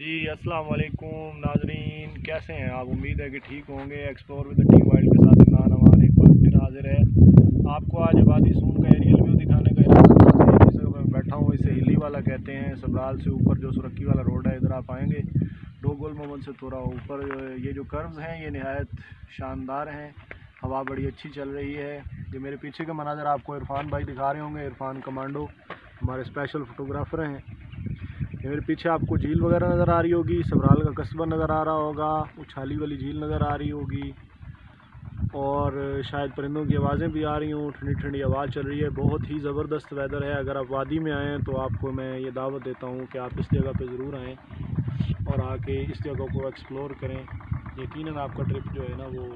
जी अस्सलाम वालेकुम नाजरीन, कैसे हैं आप? उम्मीद है कि ठीक होंगे। Explore with the team wild के साथ इमरान हमार एक बार फिर हाजिर है। आपको आज आबादी सून का एरियल व्यू दिखाने का इरादा था। ये जिस जगह मैं बैठा हूँ इसे हिली वाला कहते हैं। सभराल से ऊपर जो सुरक्की वाला रोड है, इधर आप आएंगे दो गोल मोहम्मद से थोड़ा ऊपर। ये जो कर्व्स हैं ये नहायत शानदार हैं, हवा बड़ी अच्छी चल रही है। ये मेरे पीछे का मनाजर आपको इरफान भाई दिखा रहे होंगे। इरफान कमांडो हमारे स्पेशल फ़ोटोग्राफ़र हैं। ये मेरे पीछे आपको झील वगैरह नज़र आ रही होगी, सभराल का कस्बा नज़र आ रहा होगा, ओछाली वाली झील नज़र आ रही होगी और शायद परिंदों की आवाज़ें भी आ रही हों। ठंडी ठंडी आवाज़ चल रही है। बहुत ही ज़बरदस्त वेदर है। अगर आप वादी में आएँ तो आपको मैं ये दावत देता हूँ कि आप इस जगह पे ज़रूर आएँ और आके इस जगह को एक्सप्लोर करें। यकीनन आपका ट्रिप जो है ना वो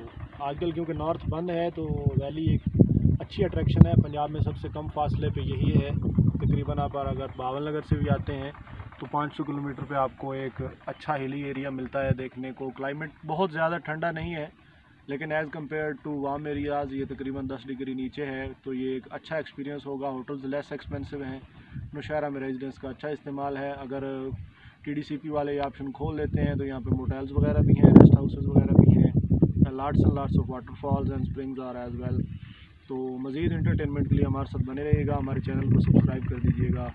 आजकल क्योंकि नॉर्थ बंद है तो वैली एक अच्छी अट्रैक्शन है। पंजाब में सबसे कम फासले पे यही है। तकरीबन आप अगर बावल नगर से भी आते हैं तो 500 किलोमीटर पे आपको एक अच्छा हिली एरिया मिलता है देखने को। क्लाइमेट बहुत ज़्यादा ठंडा नहीं है लेकिन as compare to warm areas ये तकरीबन 10 डिग्री नीचे है, तो ये एक अच्छा एक्सपीरियंस होगा। होटल्स लेस एक्सपेंसिव हैं। नौशहरा में रेजिडेंस का अच्छा इस्तेमाल है। अगर TDCP वाले ये ऑप्शन खोल लेते हैं तो यहाँ पे मोटेल्स वगैरह भी हैं, रेस्ट हाउसेस वगैरह भी हैं। Lots and lots of waterfalls and springs are as well. तो मज़ीद इंटरटेनमेंट के लिए हमारे साथ बने रहिएगा। हमारे चैनल को सब्सक्राइब कर दीजिएगा।